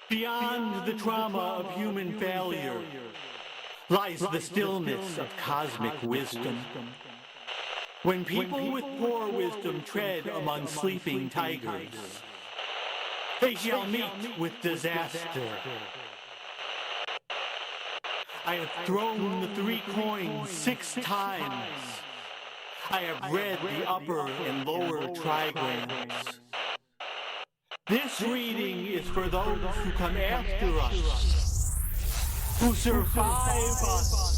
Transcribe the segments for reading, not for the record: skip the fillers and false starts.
Beyond the trauma of human failure lies the stillness of cosmic wisdom. When people with poor wisdom tread among sleeping tigers, they shall meet with disaster. I have thrown the 3 coins 6 times. I have read the upper and lower trigrams. This reading is for those who come after us, who survive us.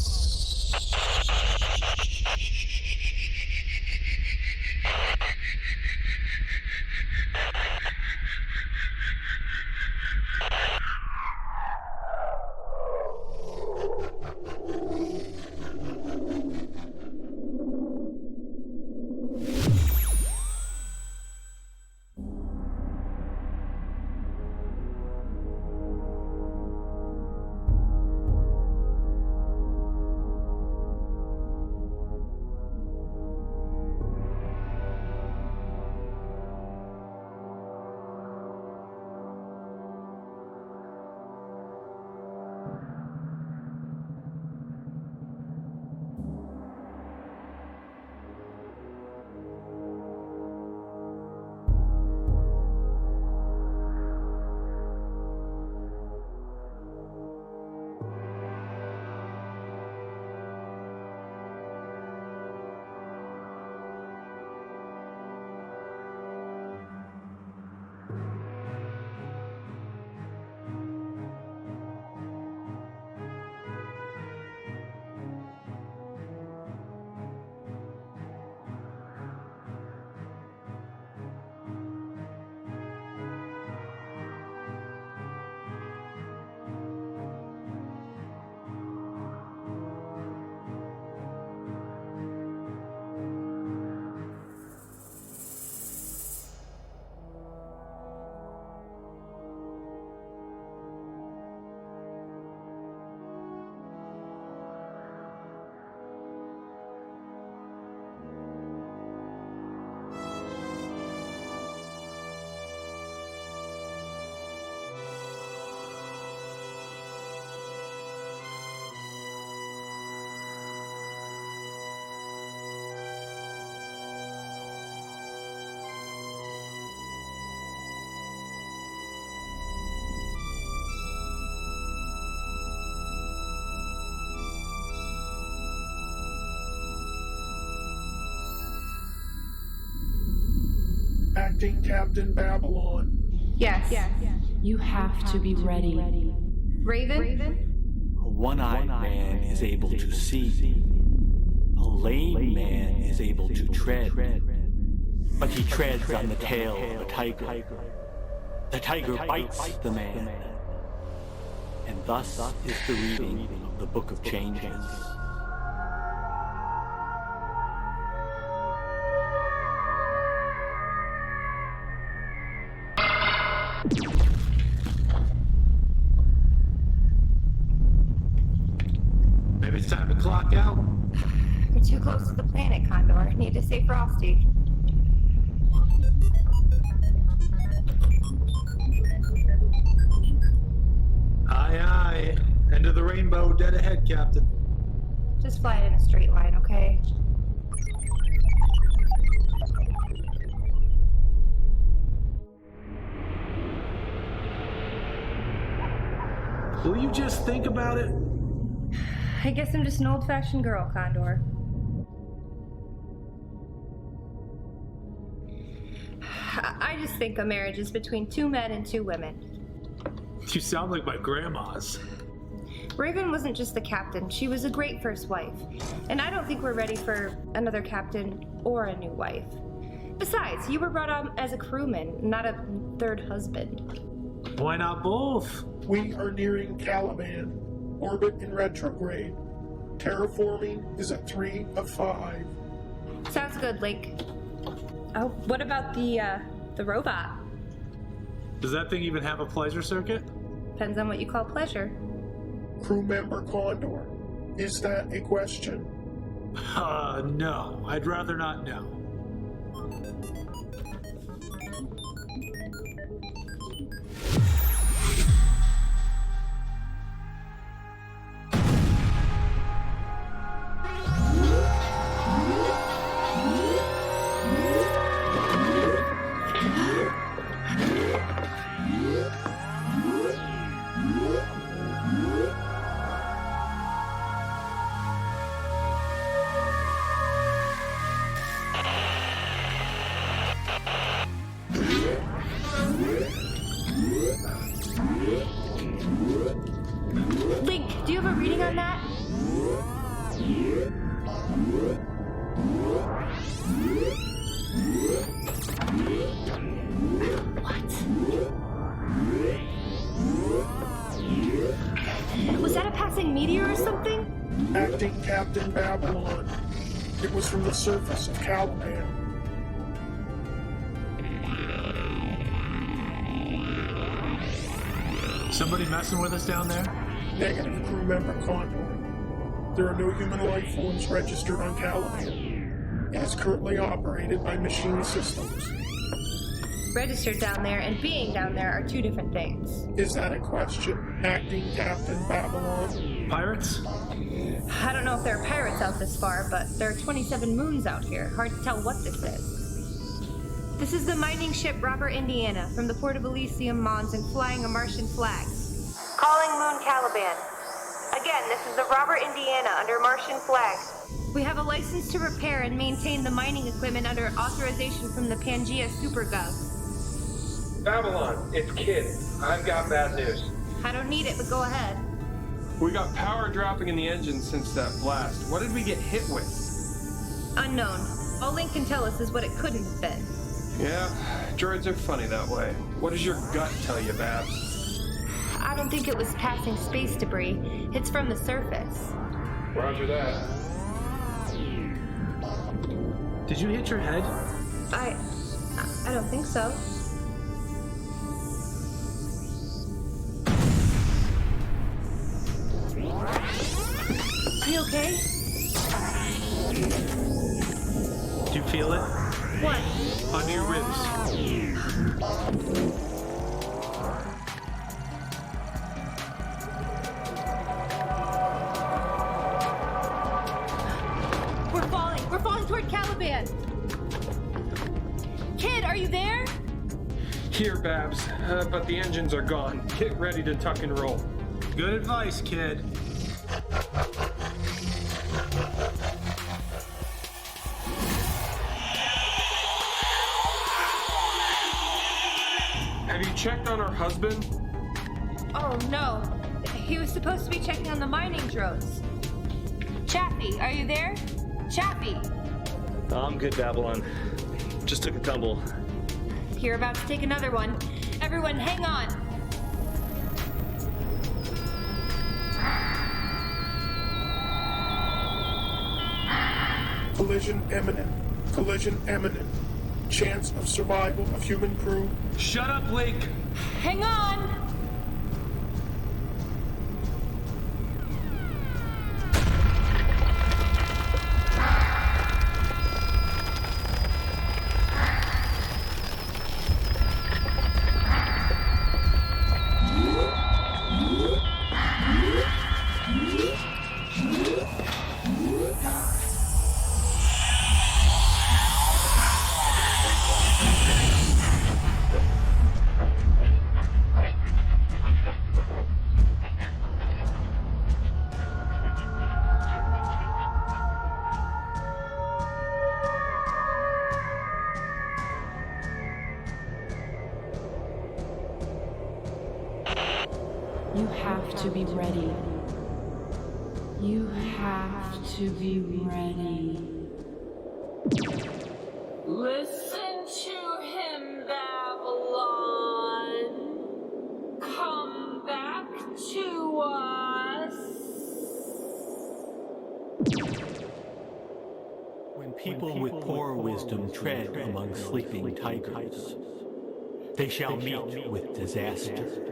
Acting Captain Babylon. Yes. You have to be ready. Raven? A one-eyed man is able to see. A lame man is able to tread. But he treads on the tail of a tiger. The tiger bites the man. And thus is the reading of the Book of Changes. Maybe it's time to clock out. You're too close to the planet, Condor. Need to stay frosty. Aye, aye. End of the rainbow, dead ahead, Captain. Just fly it in a straight line, okay? Will you just think about it? I guess I'm just an old-fashioned girl, Condor. I just think a marriage is between 2 men and 2 women. You sound like my grandma's. Raven wasn't just the captain, she was a great first wife. And I don't think we're ready for another captain or a new wife. Besides, you were brought on as a crewman, not a third husband. Why not both? We are nearing Caliban, orbit in retrograde. Terraforming is at 3 of 5. Sounds good, Link. Oh, what about the robot? Does that thing even have a pleasure circuit? Depends on what you call pleasure. Crew member Condor, is that a question? No. I'd rather not know. Link, do you have a reading on that? What? Was that a passing meteor or something? Acting Captain Babylon. It was from the surface of Caliban. Somebody messing with us down there? Negative, crew member Condor. There are no human life forms registered on Caliban. It is currently operated by machine systems. Registered down there and being down there are two different things. Is that a question? Acting Captain Babylon? Pirates? I don't know if there are pirates out this far, but there are 27 moons out here. Hard to tell what this is. This is the mining ship Robert Indiana from the port of Elysium Mons and flying a Martian flag. Calling Moon Caliban. Again, this is the Robert Indiana under Martian flag. We have a license to repair and maintain the mining equipment under authorization from the Pangea SuperGov. Babylon, it's Kid. I've got bad news. I don't need it, but go ahead. We got power dropping in the engine since that blast. What did we get hit with? Unknown. All Link can tell us is what it couldn't have been. Yeah, droids are funny that way. What does your gut tell you, Babs? I don't think it was passing space debris. It's from the surface. Roger that. Did you hit your head? I don't think so. Are you okay? Do you feel it? What? Under your ribs. We're falling toward Caliban. Kid, are you there? Here, Babs, but the engines are gone. Get ready to tuck and roll. Good advice, kid. Have you checked on her husband? Oh no. He was supposed to be checking on the mining drones. Chappie, are you there? Chappie! I'm good, Babylon. Just took a tumble. You're about to take another one. Everyone, hang on. Collision imminent. Collision imminent. Chance of survival of human crew. Shut up, Link. Hang on! You have to be ready. You have to be ready. Listen to him, Babylon. Come back to us. When people with poor wisdom tread among sleeping tigers, they shall meet with disaster.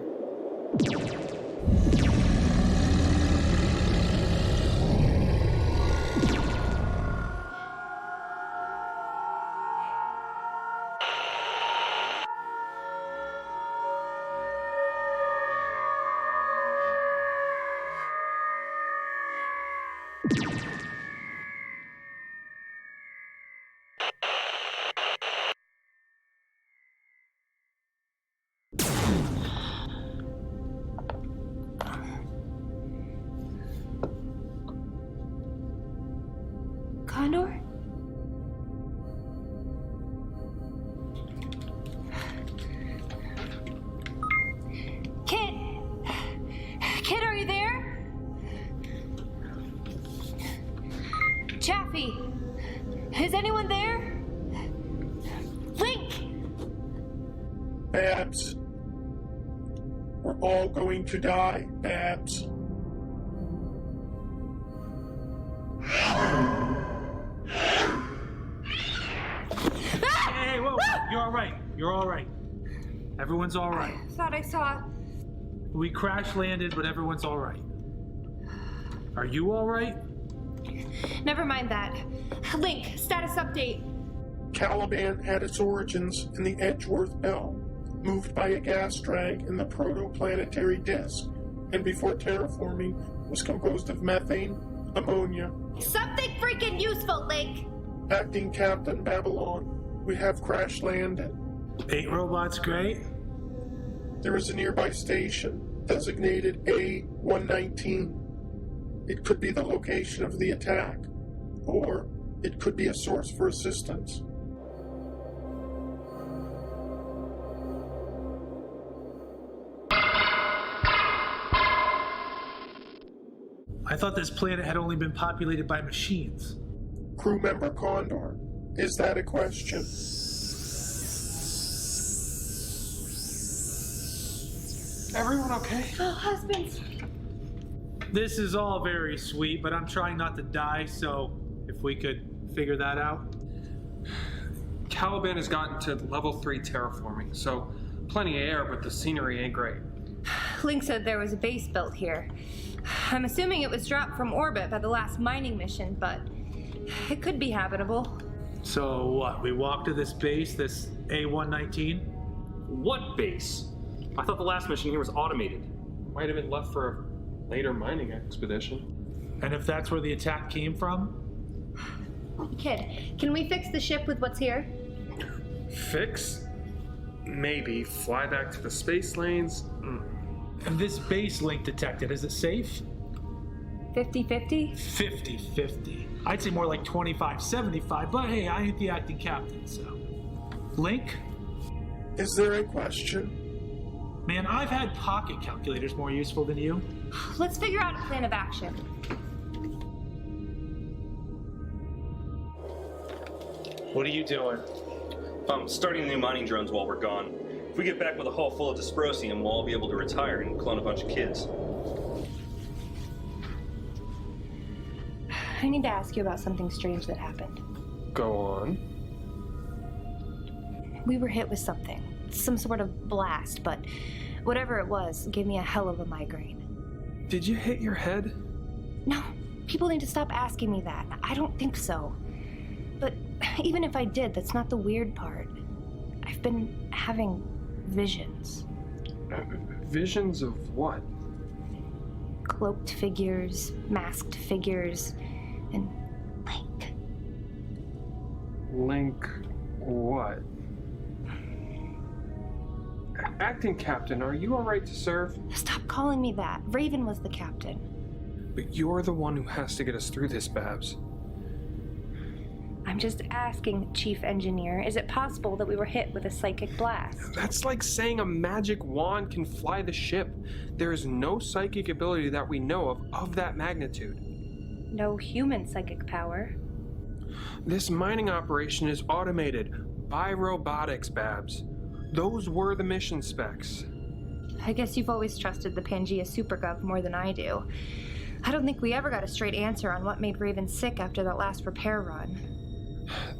Is anyone there? Link! Babs. We're all going to die, Babs. Hey, whoa, you're all right. You're all right. Everyone's all right. I thought I saw... We crash landed, but everyone's all right. Are you all right? Never mind that. Link, status update. Caliban had its origins in the Edgeworth Belt, moved by a gas drag in the protoplanetary disk, and before terraforming was composed of methane, ammonia. Something freaking useful, Link! Acting Captain Babylon, we have crash landed. 8 robots, great. There is a nearby station, designated A-119. It could be the location of the attack, or it could be a source for assistance. I thought this planet had only been populated by machines. Crew member Condor, is that a question? Everyone okay? Oh, husbands. This is all very sweet, but I'm trying not to die, so if we could figure that out. Caliban has gotten to level 3 terraforming, so plenty of air, but the scenery ain't great. Link said there was a base built here. I'm assuming it was dropped from orbit by the last mining mission, but it could be habitable. So what, we walk to this base, this A-119? What base? I thought the last mission here was automated. Might have been left for a later mining expedition. And if that's where the attack came from? Kid, can we fix the ship with what's here? Fix? Maybe. Fly back to the space lanes? And this base Link detected, is it safe? 50-50? 50-50. I'd say more like 25-75, but hey, I ain't the acting captain, so. Link? Is there a question? Man, I've had pocket calculators more useful than you. Let's figure out a plan of action. What are you doing? I'm starting new mining drones while we're gone. If we get back with a hull full of dysprosium, we'll all be able to retire and clone a bunch of kids. I need to ask you about something strange that happened. Go on. We were hit with something. Some sort of blast, but whatever it was gave me a hell of a migraine. Did you hit your head? No, people need to stop asking me that. I don't think so. But even if I did, that's not the weird part. I've been having visions. Visions of what? Cloaked figures, masked figures, and Link. Link what? Acting Captain, are you alright to serve? Stop calling me that. Raven was the captain. But you're the one who has to get us through this, Babs. I'm just asking, Chief Engineer, is it possible that we were hit with a psychic blast? That's like saying a magic wand can fly the ship. There is no psychic ability that we know of that magnitude. No human psychic power. This mining operation is automated by robotics, Babs. Those were the mission specs. I guess you've always trusted the Pangea Supergov more than I do. I don't think we ever got a straight answer on what made Raven sick after that last repair run.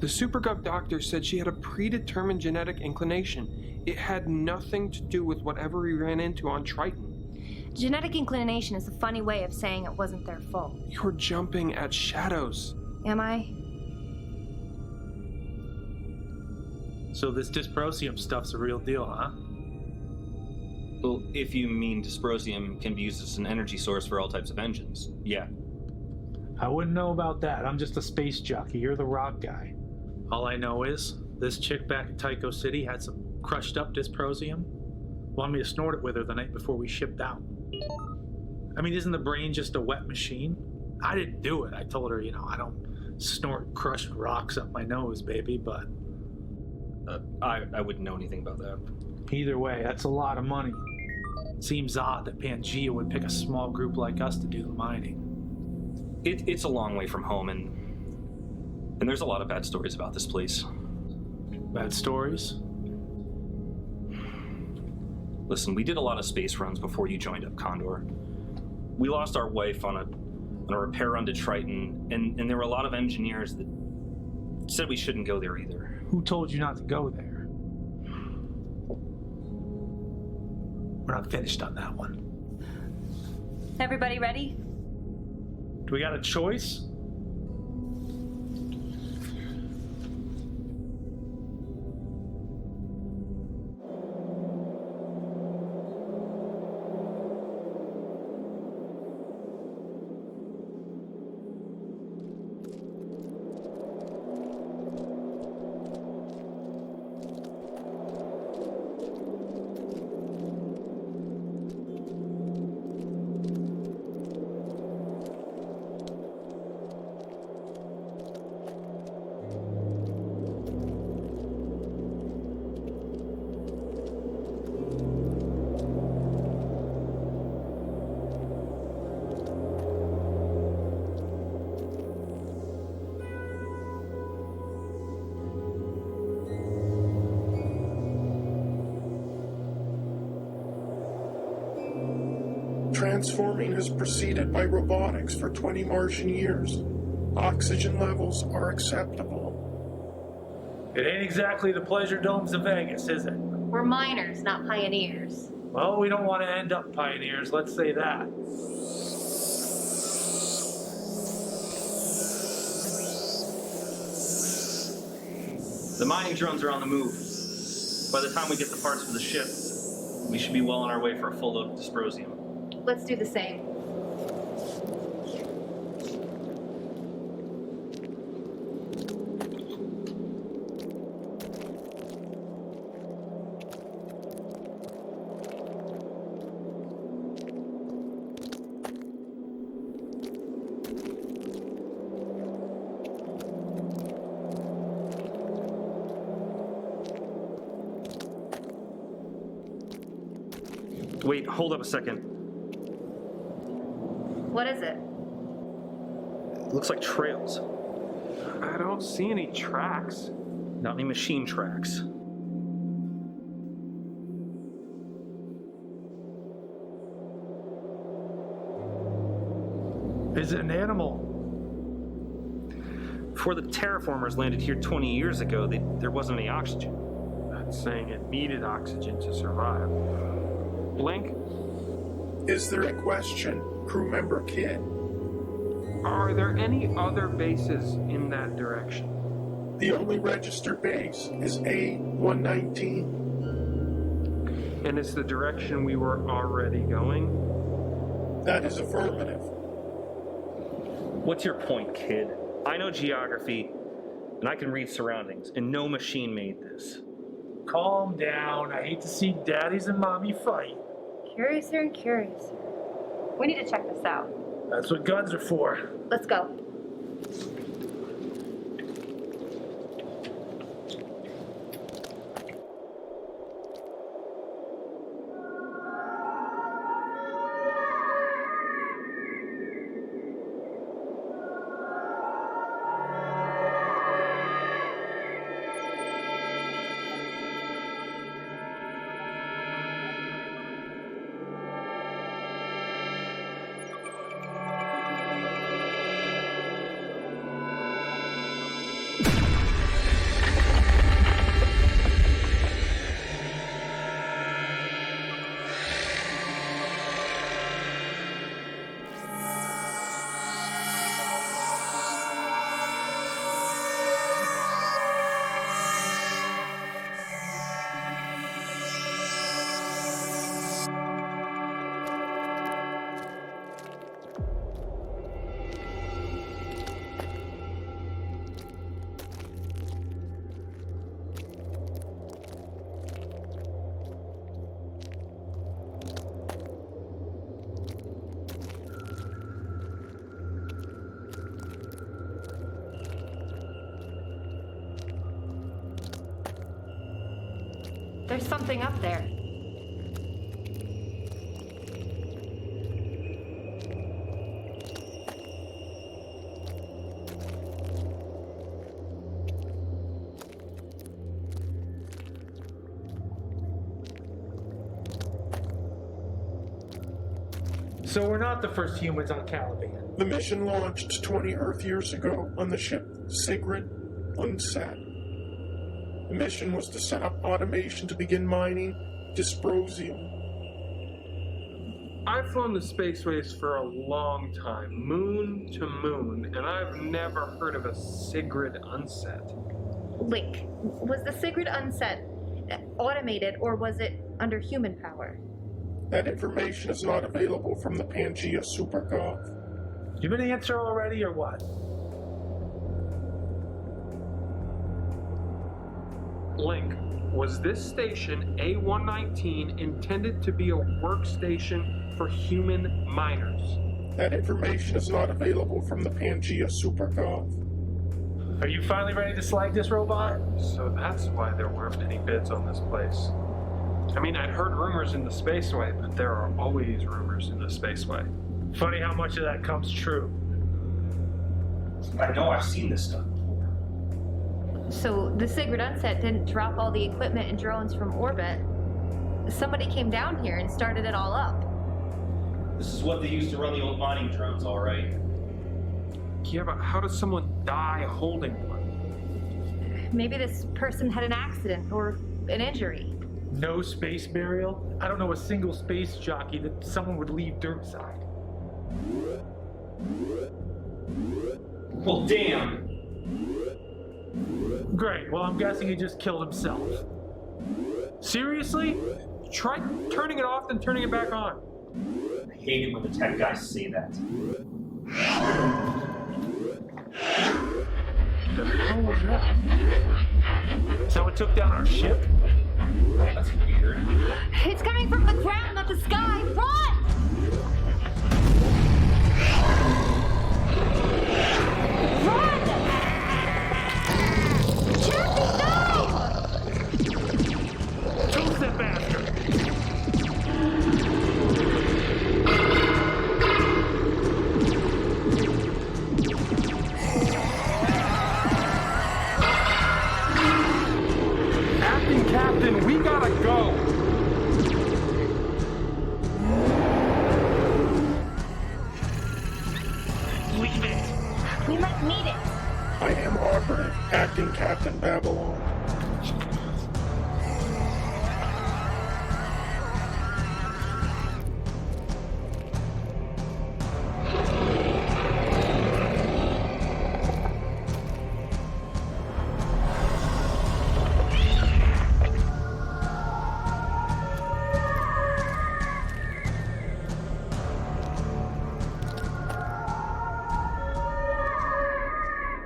The Supergov doctor said she had a predetermined genetic inclination. It had nothing to do with whatever we ran into on Triton. Genetic inclination is a funny way of saying it wasn't their fault. You're jumping at shadows. Am I? So this dysprosium stuff's a real deal, huh? Well, if you mean dysprosium can be used as an energy source for all types of engines, yeah. I wouldn't know about that. I'm just a space jockey. You're the rock guy. All I know is this chick back in Tycho City had some crushed up dysprosium. Wanted me to snort it with her the night before we shipped out. I mean, isn't the brain just a wet machine? I didn't do it. I told her, I don't snort crushed rocks up my nose, baby, but... I wouldn't know anything about that. Either way, that's a lot of money. Seems odd that Pangea would pick a small group like us to do the mining. It's a long way from home, and And there's a lot of bad stories about this place. Bad stories? Listen, we did a lot of space runs before you joined up, Condor. We lost our wife on a repair run to Triton, and there were a lot of engineers that said we shouldn't go there either. Who told you not to go there? We're not finished on that one. Everybody ready? Do we got a choice? Transforming has proceeded by robotics for 20 Martian years. Oxygen levels are acceptable. It ain't exactly the pleasure domes of Vegas, is it? We're miners, not pioneers. Well, we don't want to end up pioneers, let's say that. The mining drones are on the move. By the time we get the parts for the ship, we should be well on our way for a full load of dysprosium. Let's do the same. Wait, hold up a second. What is it? It looks like trails. I don't see any tracks. Not any machine tracks. Is it an animal? Before the terraformers landed here 20 years ago, there wasn't any oxygen. That's saying it needed oxygen to survive. Blink, Is there a question, crew member Kid? are there any other bases in that direction? The only registered base is A119. And it's the direction we were already going? That is affirmative. What's your point, kid? I know geography, and I can read surroundings, and no machine made this. Calm down. I hate to see daddies and mommy fight. Curiouser and curiouser. We need to check this out. That's what guns are for. Let's go. There's something up there. So we're not the first humans on Caliban. The mission launched 20 Earth years ago on the ship Sigrid Unset. The mission was to set up automation to begin mining dysprosium. I've flown the spaceways for a long time, moon to moon, and I've never heard of a Sigrid Unset. Link, was the Sigrid Unset automated or was it under human power? That information is not available from the Pangea Supergov. You have an answer already or what? Link, was this station A119 intended to be a workstation for human miners? That information is not available from the Pangea Supergov. Are you finally ready to slag this robot? So that's why there weren't many bids on this place. I mean, I'd heard rumors in the Spaceway, but there are always rumors in the Spaceway. Funny how much of that comes true. I know I've seen this stuff before. So the Sigrid Unset didn't drop all the equipment and drones from orbit. Somebody came down here and started it all up. This is what they used to run the old mining drones, all right. Yeah, but how does someone die holding one? Maybe this person had an accident or an injury. No space burial? I don't know a single space jockey that someone would leave dirtside. Well, damn. Great, well I'm guessing he just killed himself. Seriously? Try turning it off and turning it back on. I hate it when the tech guys say that. The hell was that? So it took down our ship? That's weird. It's coming from the ground, not the sky. Run! Run! Chappie, no! Toast that bastard! Captain, we gotta go! Leave it! We might need it. I am Operative, acting Captain Babylon.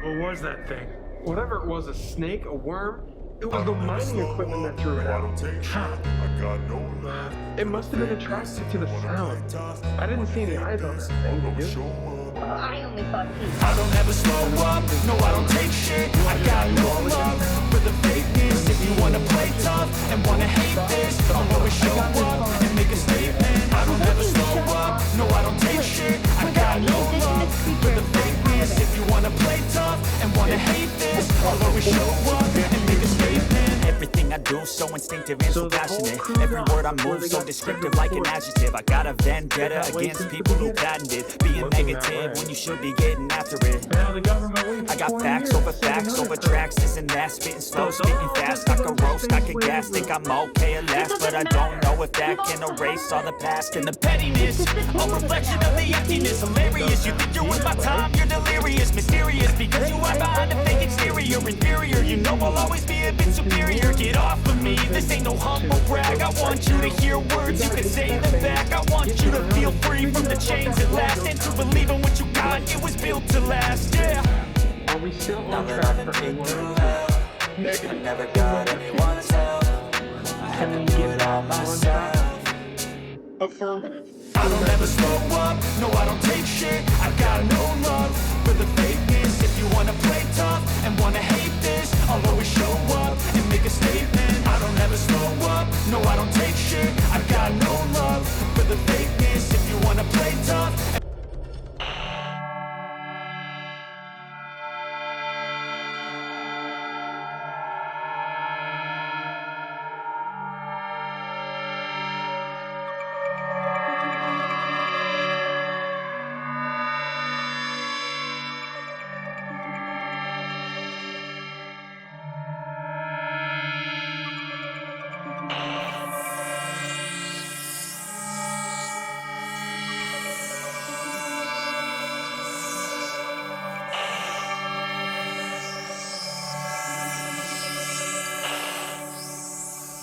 What was that thing? Whatever it was, a snake, a worm, it was the mining equipment that threw it out. It must have been attracted to the sound. I didn't see any eyes on that thing, did you? I only thought he. I don't ever slow up, no I don't take shit. I got no love for the fakeness. If you wanna play tough and wanna hate this, I'll always show up and make a statement. I don't ever slow up, no I don't take shit. I got no love for the fakeness. If you wanna play tough and wanna hate this, I'll always show up and make a statement. Everything I do so instinctive and so passionate. Every word I move so descriptive like an adjective. I got a vendetta against people who patented being negative when you should be getting after it. I got facts over tracks, this and that, spitting slow, spitting fast. I could roast, I could gas, think I'm okay at last, but I don't know if that can erase all the past and the pettiness. A reflection of the emptiness, hilarious. You think you're worth my time, you're delirious, mysterious, because you are behind a fake exterior, inferior. You know I'll always be a bit superior. Get off of me, this ain't no humble brag. I want you to hear words, you can say them back. I want you to feel free from the chains at last, and to believe in what you got, it was built to last, yeah. Are we still on track for A1? I never got anyone's help. I had to give it all myself. Affirmative. I don't ever slow up, no I don't take shit. I got no love for the fakeness. If you wanna play tough and wanna hate this, I'll always show up and make a statement. I don't ever slow up, no I don't take shit. I got no love for the fakeness. If you wanna play tough.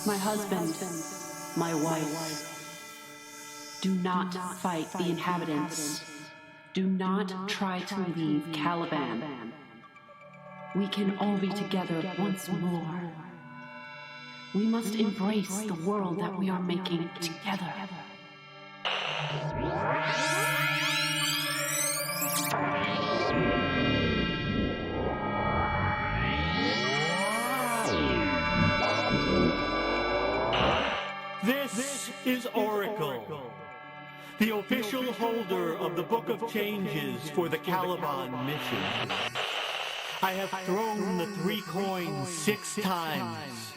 my husband, my wife. Do not fight the inhabitants. Do not try to leave Caliban. We can all be together once more. We must embrace the world that we are making together. This is Oracle, the official holder of the Book of Changes for the Caliban mission. I have thrown the 3 coins 6 times.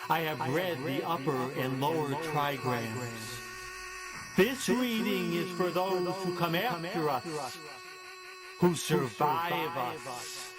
I have read the upper and lower trigrams. This reading is for those who come after us, who survive us.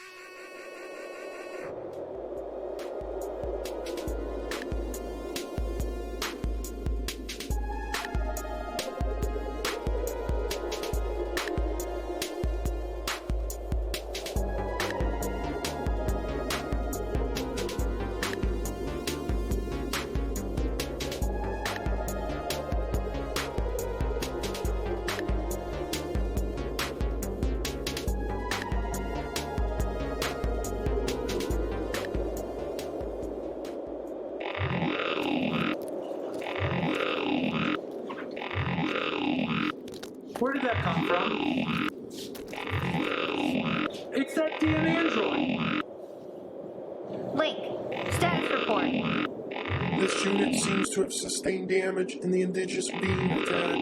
Where did that come from? It's that damn android! Link, status report. This unit seems to have sustained damage in the indigenous being attack.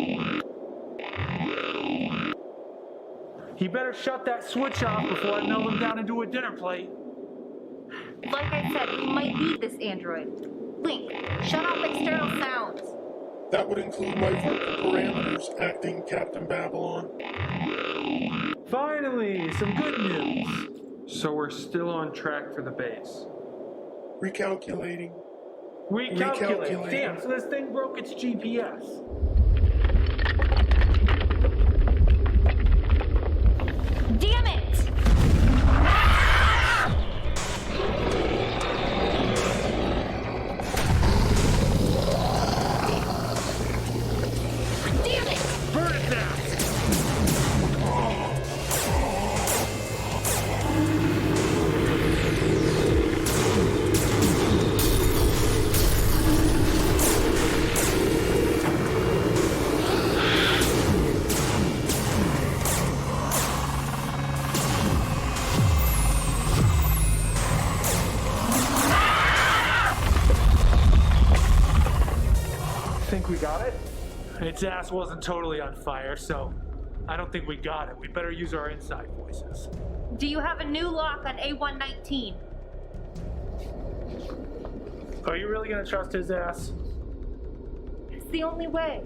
He better shut that switch off before I melt him down into a dinner plate. Like I said, we might need this android. Link, shut off external sounds. That would include my vocal parameters, acting Captain Babylon. Finally, some good news. So we're still on track for the base. Recalculating. Recalculate. Damn, so this thing broke its GPS. Damn it! Damn it! Burn it down! Think we got it? Its ass wasn't totally on fire, so I don't think we got it. We better use our inside voices. Do you have a new lock on A119? Are you really gonna trust his ass? It's the only way.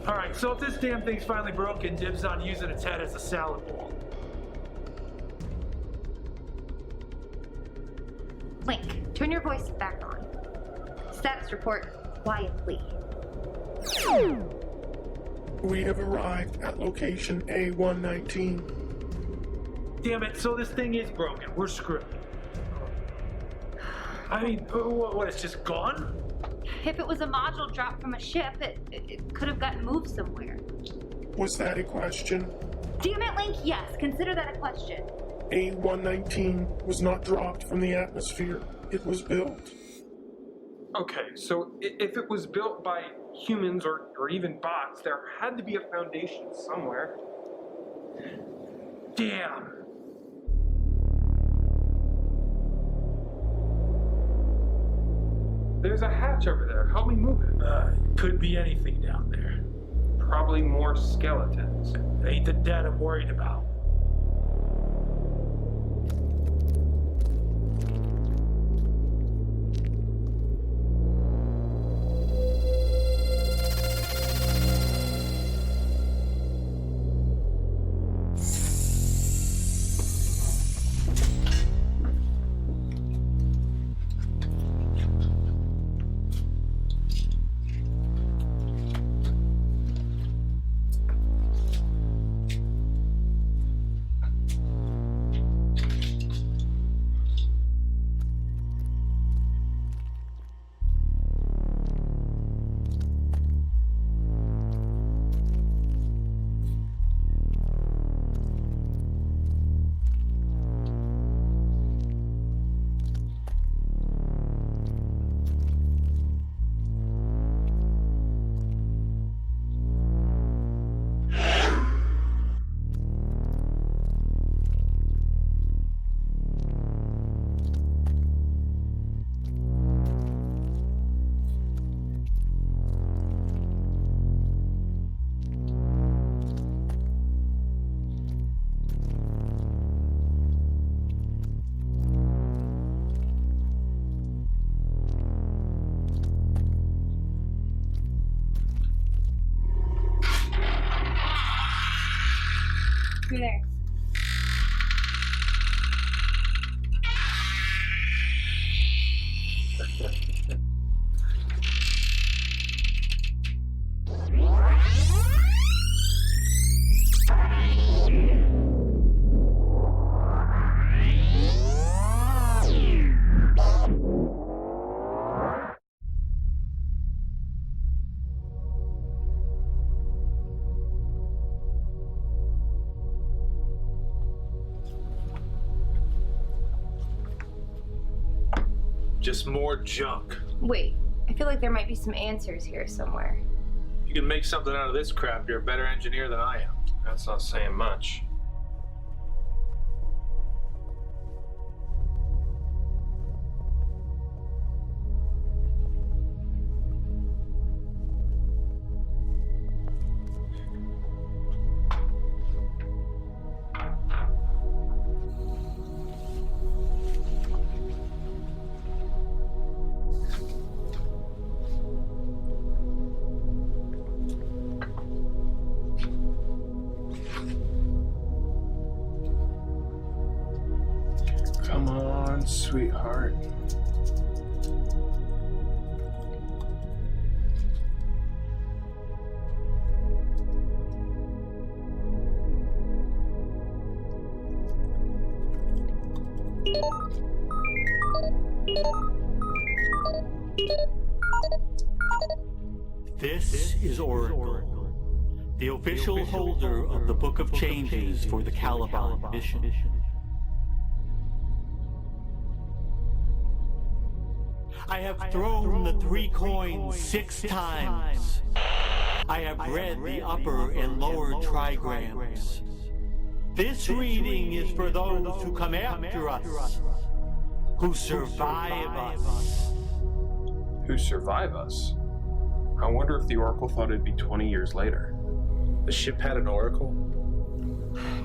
Alright, so if this damn thing's finally broken, dibs on using its head as a salad bowl. Link, turn your voice back on. Status report quietly. We have arrived at location A119. Damn it, so this thing is broken. We're screwed. I mean, what, it's just gone? If it was a module dropped from a ship, it could have gotten moved somewhere. Was that a question? Damn it, Link, yes. Consider that a question. A119 was not dropped from the atmosphere. It was built. Okay, so if it was built by humans or even bots, there had to be a foundation somewhere. There's a hatch over there. Help me move it. Could be anything down there. Probably more skeletons. Ain't the dead I'm worried about. You're there. Just more junk. Wait, I feel like there might be some answers here somewhere. If you can make something out of this crap, you're a better engineer than I am. That's not saying much. Come on, sweetheart. This is Oracle, the official holder of the Book of Changes for the Caliban mission. I have thrown the 3 coins 6 times. I have read the upper and lower trigrams. This reading is for those who come after us, who survive us. Who survive us? I wonder if the Oracle thought it'd be 20 years later. The ship had an oracle?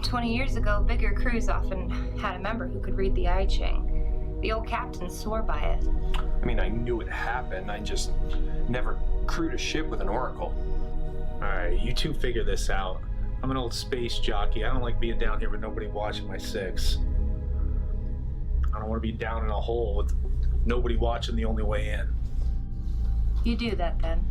20 years ago, bigger crews often had a member who could read the I Ching. The old captain swore by it. I mean, I knew it happened. I just never crewed a ship with an Oracle. Alright, you two figure this out. I'm an old space jockey. I don't like being down here with nobody watching my 6. I don't want to be down in a hole with nobody watching the only way in. You do that then.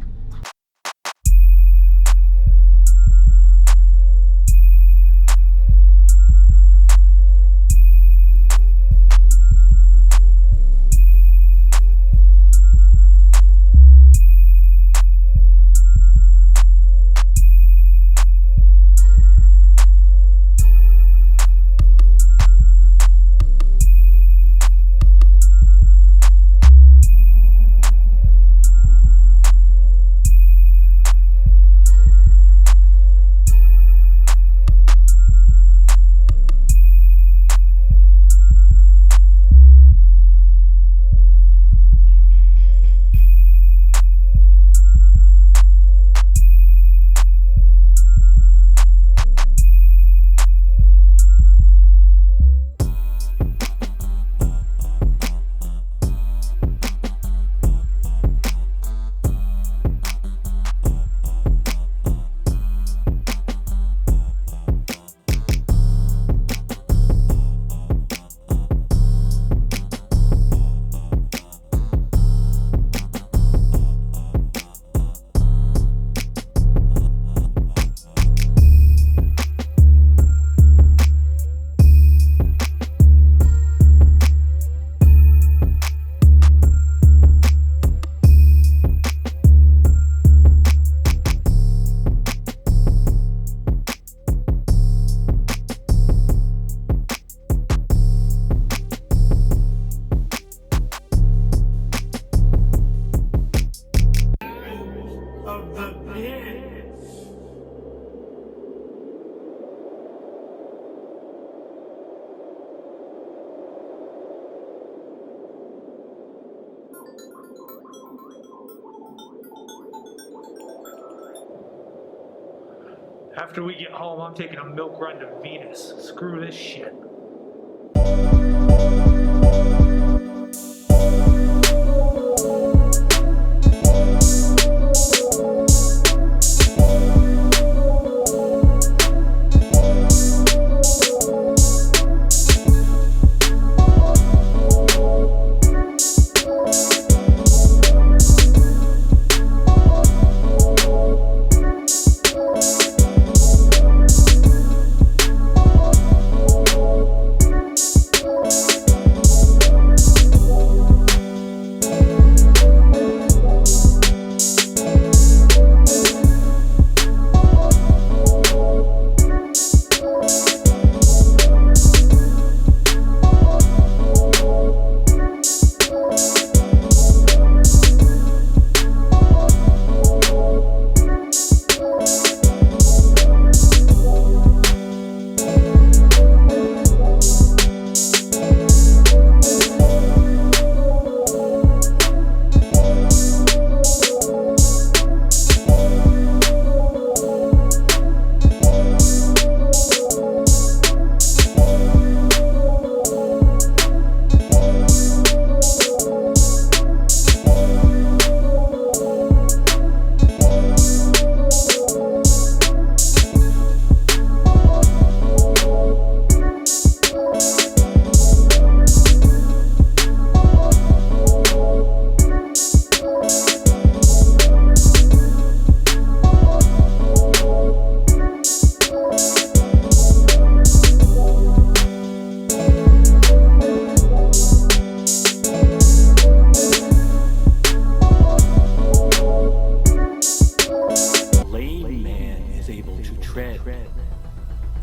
After we get home, I'm taking a milk run to Venus. Screw this shit.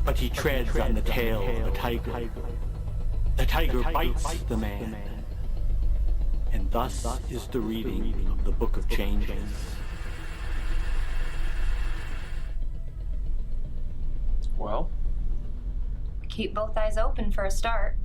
But he treads on the tail of a tiger. The tiger bites the man. And thus is the reading of the Book of Changes. Well? Keep both eyes open for a start.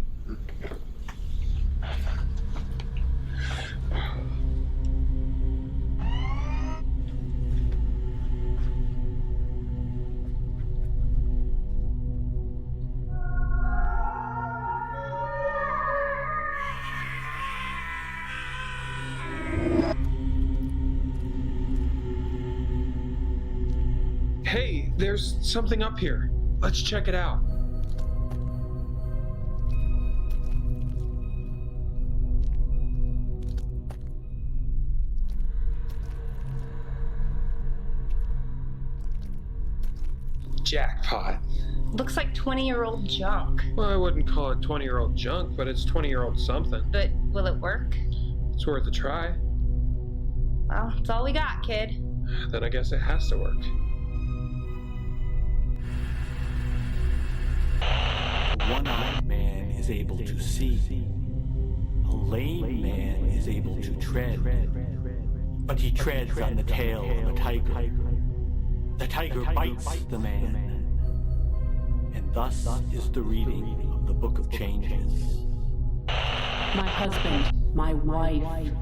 Hey, there's something up here. Let's check it out. Jackpot. Looks like 20-year-old junk. Well, I wouldn't call it 20-year-old junk, but it's 20-year-old something. But will it work? It's worth a try. Well, it's all we got, kid. Then I guess it has to work. A one-eyed man is able to see. A lame man is able to tread. But he treads on the tail of a tiger. The tiger bites the man. And thus is the reading of the Book of Changes. My husband, my wife.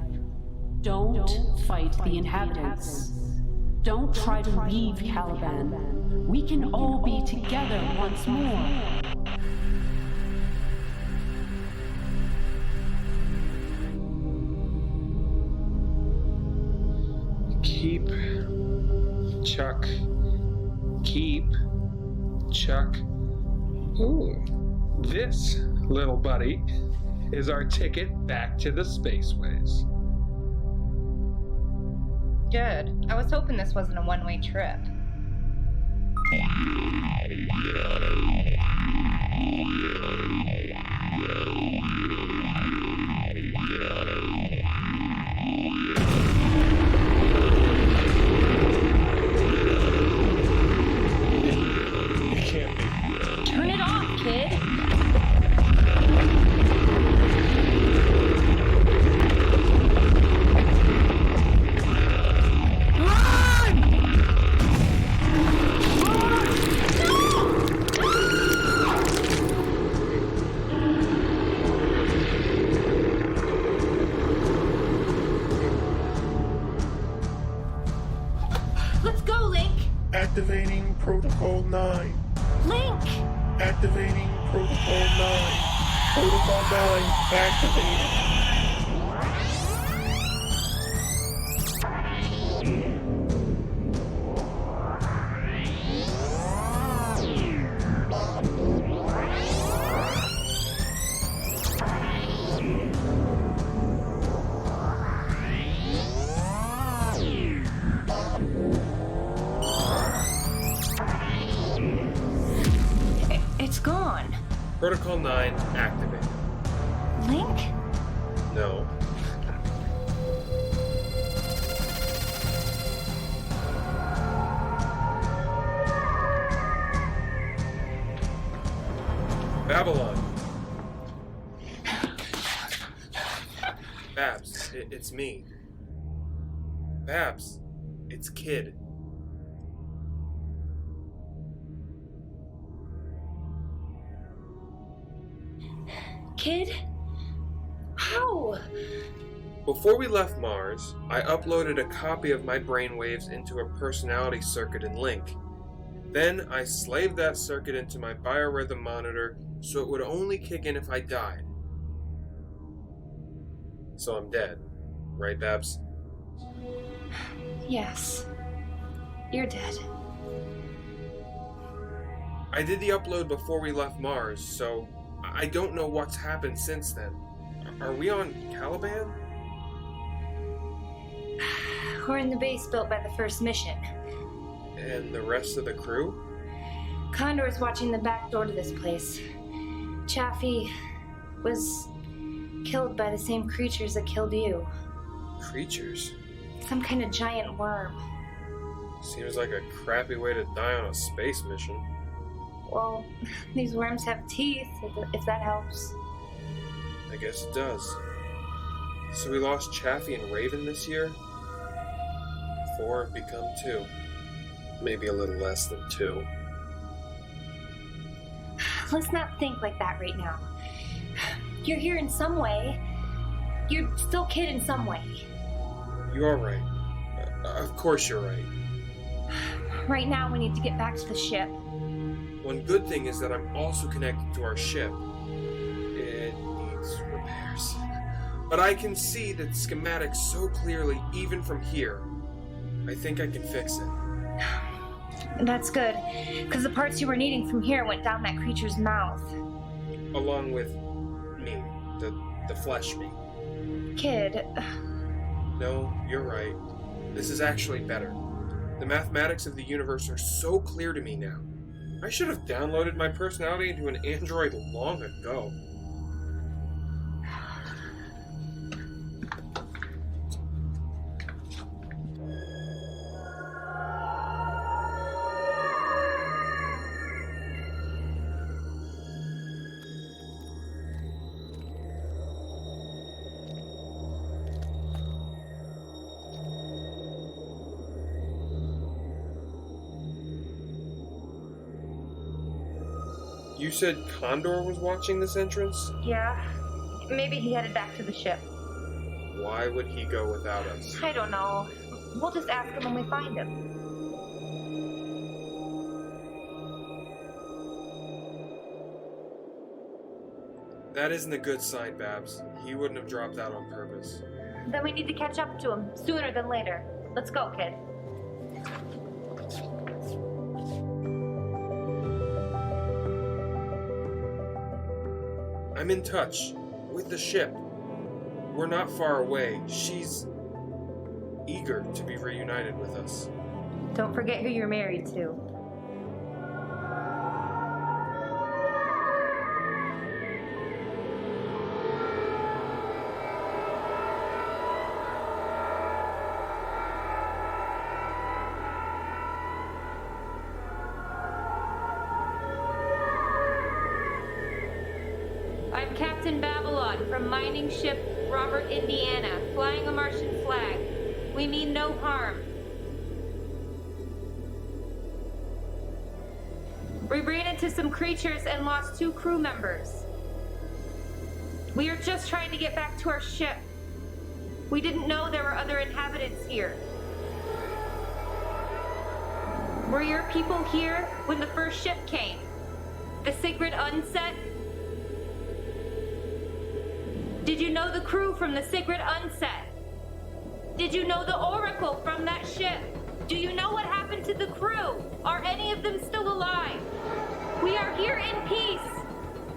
Don't fight the inhabitants. Don't try to leave Caliban. We can all be together once more. Keep, Chuck. Keep, Chuck. Ooh, this, little buddy, is our ticket back to the spaceways. Good. I was hoping this wasn't a one-way trip. Turn it off, kid. Let's go, Link. Activating Protocol 9. Link! Activating Protocol 9. Protocol 9 activated. It's gone. Protocol 9 activated. Link? No. Babylon. Babs, it's me. Babs, it's Kid. Kid? How? Before we left Mars, I uploaded a copy of my brainwaves into a personality circuit in Link. Then I slaved that circuit into my biorhythm monitor so it would only kick in if I died. So I'm dead. Right, Babs? Yes. You're dead. I did the upload before we left Mars, so I don't know what's happened since then. Are we on Caliban? We're in the base built by the first mission. And the rest of the crew? Condor's watching the back door to this place. Chaffee was killed by the same creatures that killed you. Creatures? Some kind of giant worm. Seems like a crappy way to die on a space mission. Well, these worms have teeth, if that helps. I guess it does. So we lost Chaffee and Raven this year? 4 have become 2. Maybe a little less than 2. Let's not think like that right now. You're here in some way. You're still Kid in some way. You are right. Of course you're right. Right now, we need to get back to the ship. One good thing is that I'm also connected to our ship. It needs repairs. But I can see the schematics so clearly, even from here. I think I can fix it. That's good, because the parts you were needing from here went down that creature's mouth. Along with me, the flesh me. Kid. No, you're right. This is actually better. The mathematics of the universe are so clear to me now. I should have downloaded my personality into an android long ago. You said Condor was watching this entrance? Yeah, maybe he headed back to the ship. Why would he go without us? I don't know. We'll just ask him when we find him. That isn't a good sign, Babs. He wouldn't have dropped out on purpose. Then we need to catch up to him sooner than later. Let's go, Kid. I'm in touch with the ship. We're not far away. She's eager to be reunited with us. Don't forget who you're married to. I'm Captain Babylon from mining ship Robert, Indiana, flying a Martian flag. We mean no harm. We ran into some creatures and lost 2 crew members. We are just trying to get back to our ship. We didn't know there were other inhabitants here. Were your people here when the first ship came? The Sigrid Unset? Did you know the crew from the Sigrid Unset? Did you know the Oracle from that ship? Do you know what happened to the crew? Are any of them still alive? We are here in peace.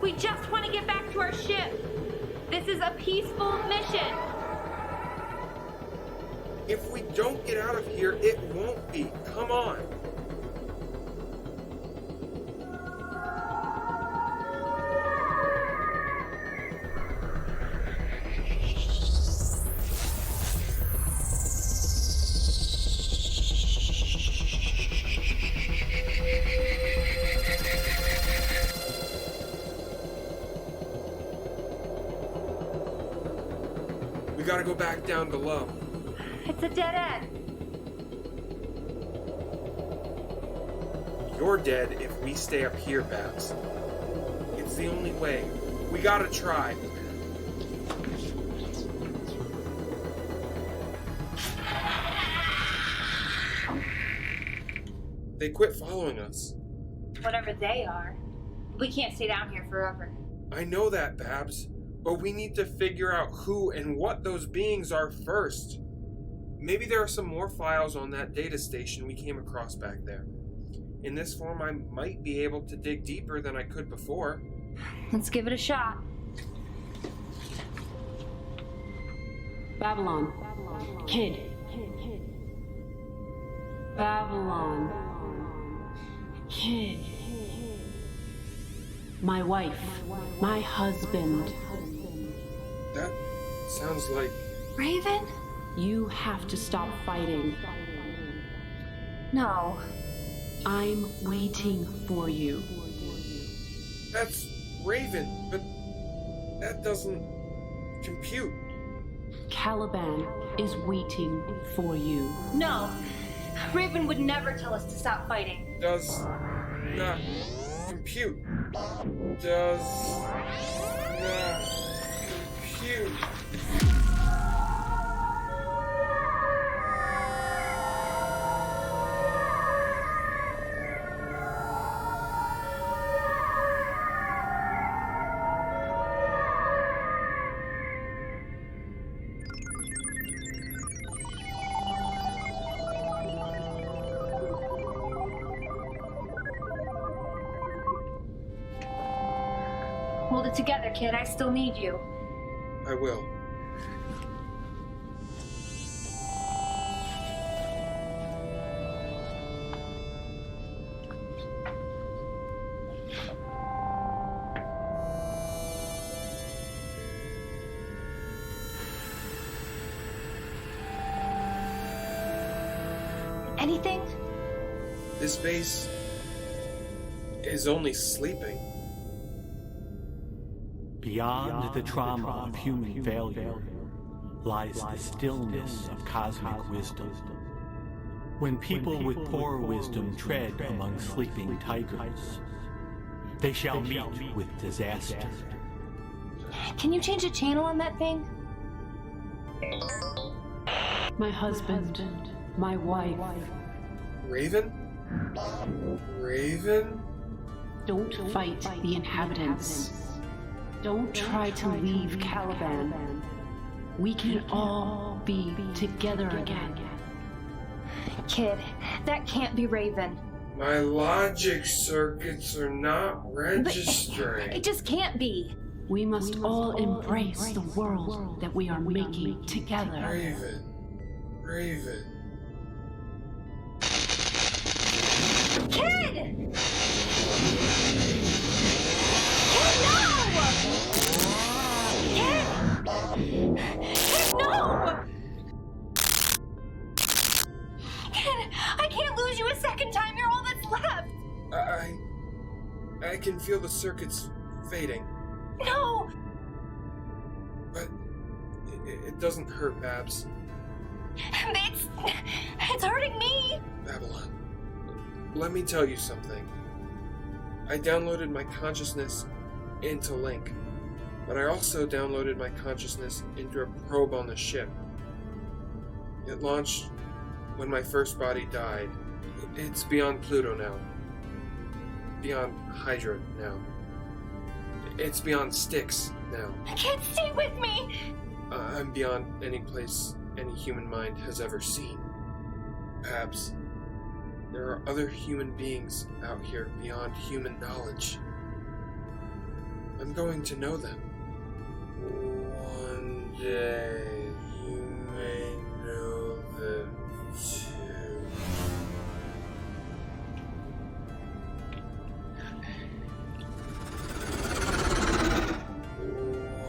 We just want to get back to our ship. This is a peaceful mission. If we don't get out of here, it won't be. Come on. We gotta go back down below. It's a dead end. You're dead if we stay up here, Babs. It's the only way. We gotta try. They quit following us. Whatever they are. We can't stay down here forever. I know that, Babs. But we need to figure out who and what those beings are first. Maybe there are some more files on that data station we came across back there. In this form, I might be able to dig deeper than I could before. Let's give it a shot. Babylon. Kid. Babylon. Kid. My wife. My husband. That sounds like... Raven? You have to stop fighting. No. I'm waiting for you. That's Raven, but that doesn't compute. Caliban is waiting for you. No. Raven would never tell us to stop fighting. Does not compute. Does not compute. Hold it together, kid. I still need you. I will. Anything? This base is only sleeping. Beyond the trauma of human failure lies the stillness of cosmic wisdom. When people with poor wisdom tread among sleeping tigers, they shall meet with disaster. Can you change the channel on that thing? My husband. My wife. Raven? Raven? Don't fight the inhabitants. Don't try to leave Caliban. We can all be together again. Kid, that can't be Raven. My logic circuits are not registering. It just can't be. We must all embrace the world that we are making together. Raven. Raven. Kid! Kid, no! Kid! Kid, no! Kid, I can't lose you a second time. You're all that's left. I can feel the circuits fading. No! But it doesn't hurt, Babs. It's hurting me. Babylon, let me tell you something. I downloaded my consciousness into Link, but I also downloaded my consciousness into a probe on the ship. It launched when my first body died. It's beyond Pluto now. Beyond Hydra now. It's beyond Styx now. I can't stay with me! I'm beyond any place any human mind has ever seen. Perhaps there are other human beings out here beyond human knowledge. I'm going to know them. One day you may know them too.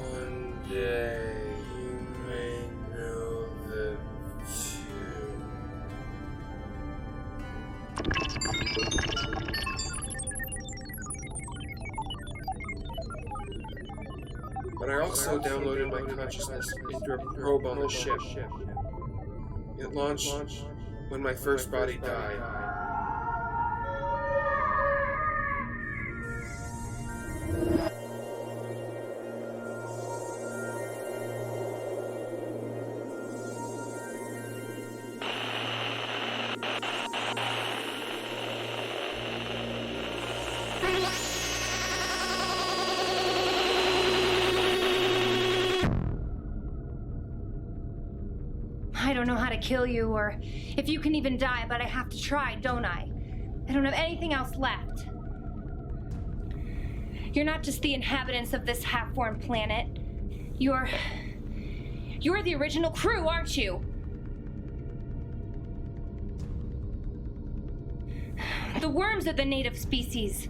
One day you may know them too. But I also downloaded my consciousness into a probe on the ship. It launched when my first body died. I don't know how to kill you or if you can even die, but I have to try, don't I? I don't have anything else left. You're not just the inhabitants of this half-formed planet. You're the original crew, aren't you? The worms are the native species.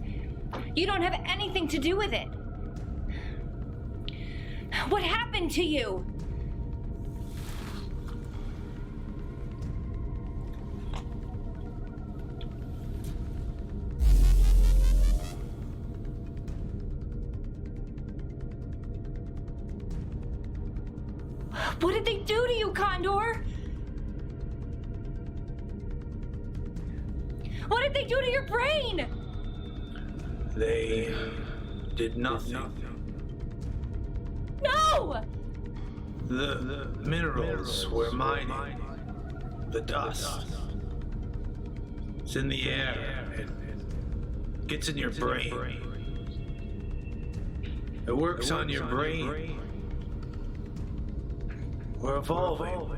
You don't have anything to do with it. What happened to you? What did they do to you, Condor? What did they do to your brain? They did nothing. No! The minerals we're mining, the dust, it's in the air. It gets in your brain. It works on your brain. We're evolving.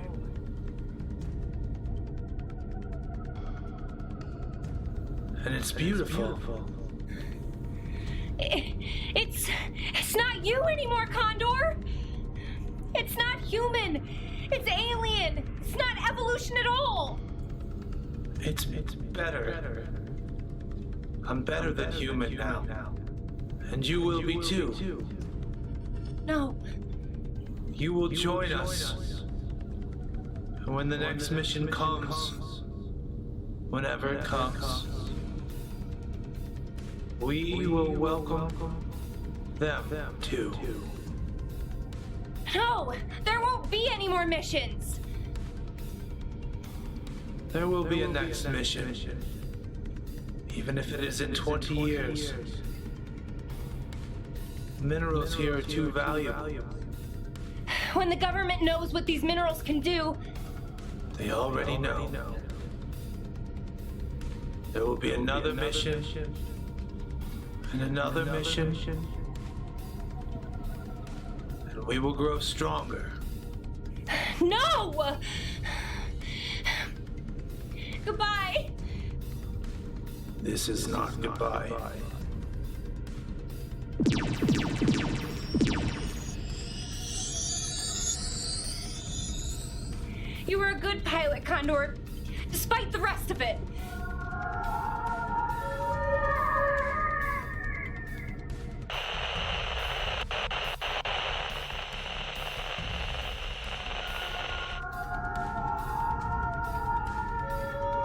And it's beautiful. It's not you anymore, Condor. It's not human. It's alien. It's not evolution at all. It's better. I'm better than human now. And you will be too. No. You will join us. And when the next mission comes, whenever it comes, we will welcome them too. No! There won't be any more missions! There will be a next mission, even if it is in 20 years. Minerals here are too valuable. When the government knows what these minerals can do, They already know. There will be another mission, and another mission, and we will grow stronger. no! Goodbye! This is not goodbye. You were a good pilot, Condor, despite the rest of it.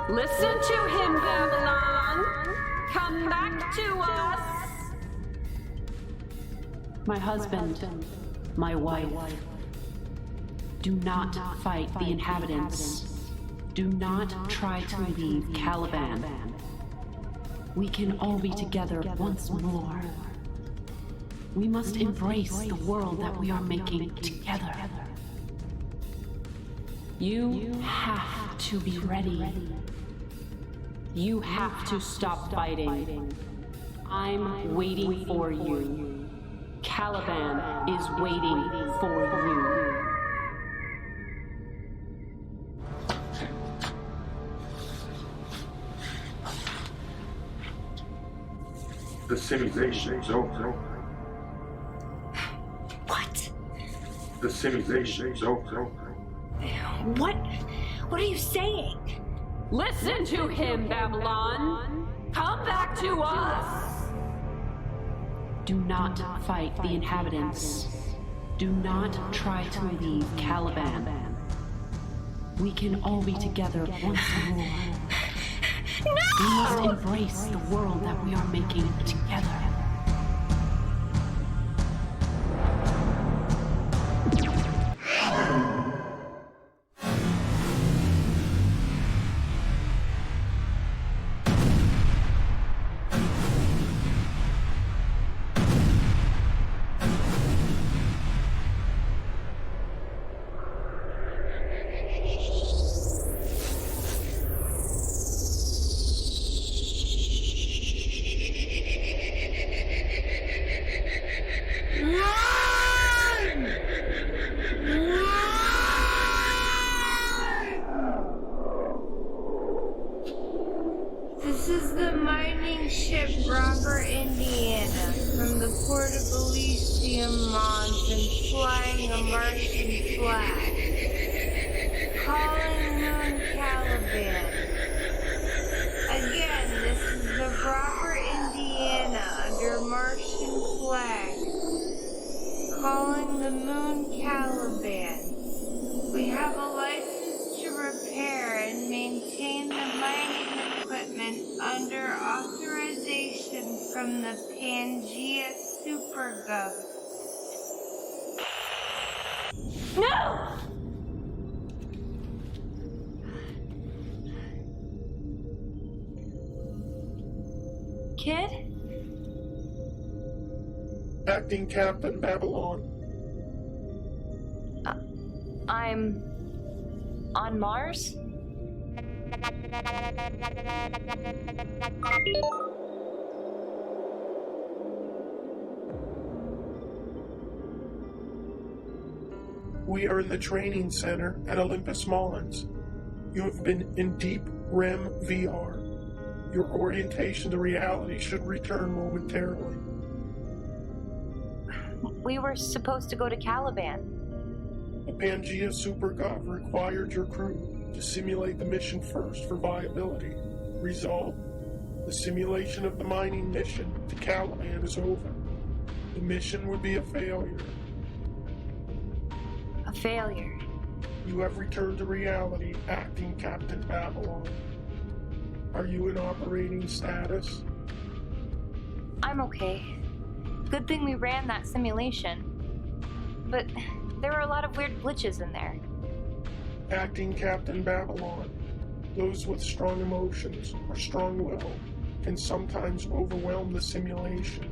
Listen to him, Babylon. Come back to us. My husband, my wife. Do not fight the inhabitants. Do not try to leave Caliban. We can all be together once more. We must embrace the world that we are making together. You have to be ready. You have to stop fighting. I'm waiting for you. Caliban is waiting for you. The simulation is over. What? The simulation is over. What? What are you saying? Listen to him, Babylon! Come back to us! Do not fight the inhabitants. Do not try to leave Caliban. We can all be together once more. No! We must embrace the world that we are making together. This is the mining ship Rocker Indiana from the port of Elysium Mons and flying a Martian flag. Calling Moon Caliban. Again, this is the Rocker Indiana under Martian flag. Calling the Moon Caliban. We have a license to repair and maintain the mining equipment under authorization from the Pangea Supergov. No! Kid? Acting Captain Babylon. I'm on Mars? We are in the training center at Olympus Mons. You have been in deep REM VR. Your orientation to reality should return momentarily. We were supposed to go to Caliban. The Pangea Supergov required your crew to simulate the mission first for viability. Result: the simulation of the mining mission to Caliban is over. The mission would be a failure. A failure. You have returned to reality, acting Captain Babylon. Are you in operating status? I'm okay. Good thing we ran that simulation. But there were a lot of weird glitches in there. Acting Captain Babylon. Those with strong emotions or strong will can sometimes overwhelm the simulation.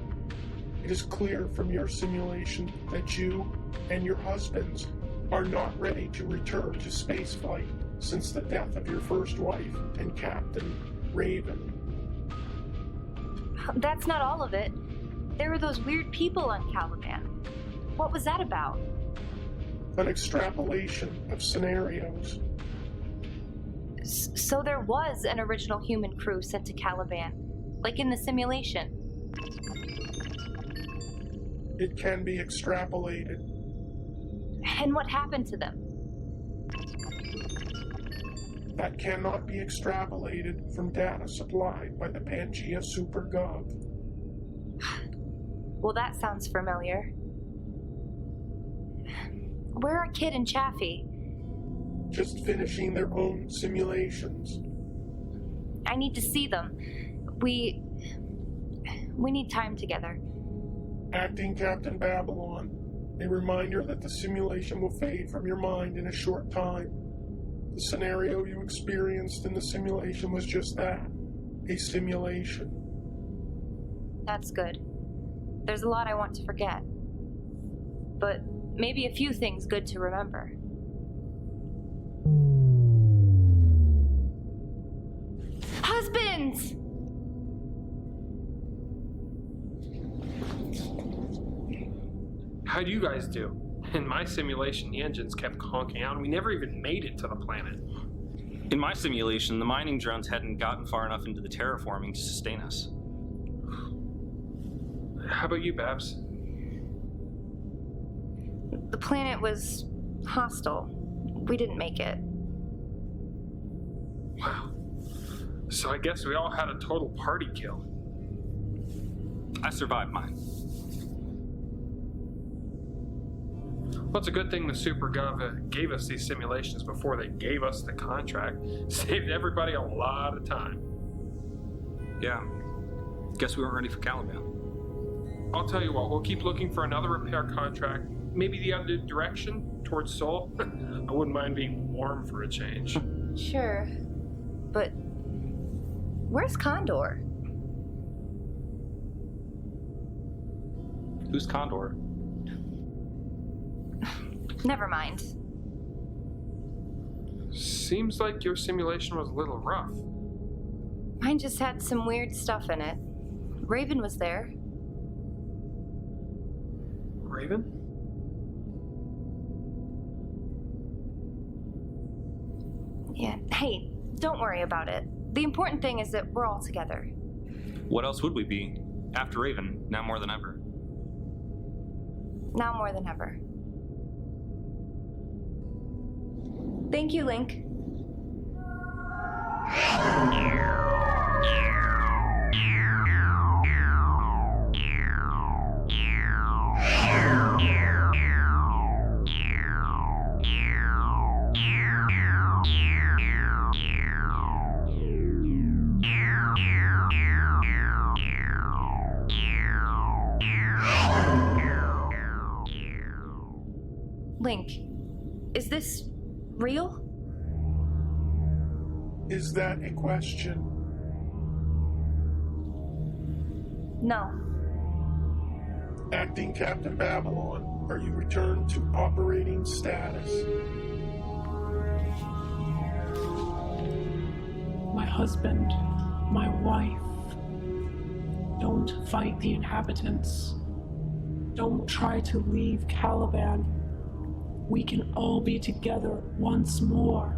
It is clear from your simulation that you and your husbands are not ready to return to spaceflight since the death of your first wife and Captain Raven. That's not all of it. There were those weird people on Caliban. What was that about? An extrapolation of scenarios. So there was an original human crew sent to Caliban, like in the simulation. It can be extrapolated. And what happened to them? That cannot be extrapolated from data supplied by the Pangea Supergov. Well, that sounds familiar. Where are Kid and Chaffee? Just finishing their own simulations. I need to see them. We need time together. Acting Captain Babylon, a reminder that the simulation will fade from your mind in a short time. The scenario you experienced in the simulation was just that, a simulation. That's good. There's a lot I want to forget. But maybe a few things good to remember. Husband! engines! How'd you guys do? In my simulation, the engines kept conking out and we never even made it to the planet. In my simulation, the mining drones hadn't gotten far enough into the terraforming to sustain us. How about you, Babs? The planet was hostile. We didn't make it. Wow. So I guess we all had a total party kill. I survived mine. Well, it's a good thing the SuperGov gave us these simulations before they gave us the contract. Saved everybody a lot of time. Yeah. Guess we weren't ready for Caliban. I'll tell you what, we'll keep looking for another repair contract. Maybe the other direction, towards Seoul. I wouldn't mind being warm for a change. Sure. But where's Condor? Who's Condor? Never mind. Seems like your simulation was a little rough. Mine just had some weird stuff in it. Raven was there. Raven? Yeah, hey, don't worry about it. The important thing is that we're all together. What else would we be? After Raven, now more than ever. Now more than ever. Thank you, Link. Link, is this real? Is that a question? No. Acting Captain Babylon, are you returned to operating status? My husband, my wife. Don't fight the inhabitants. Don't try to leave Caliban. We can all be together once more.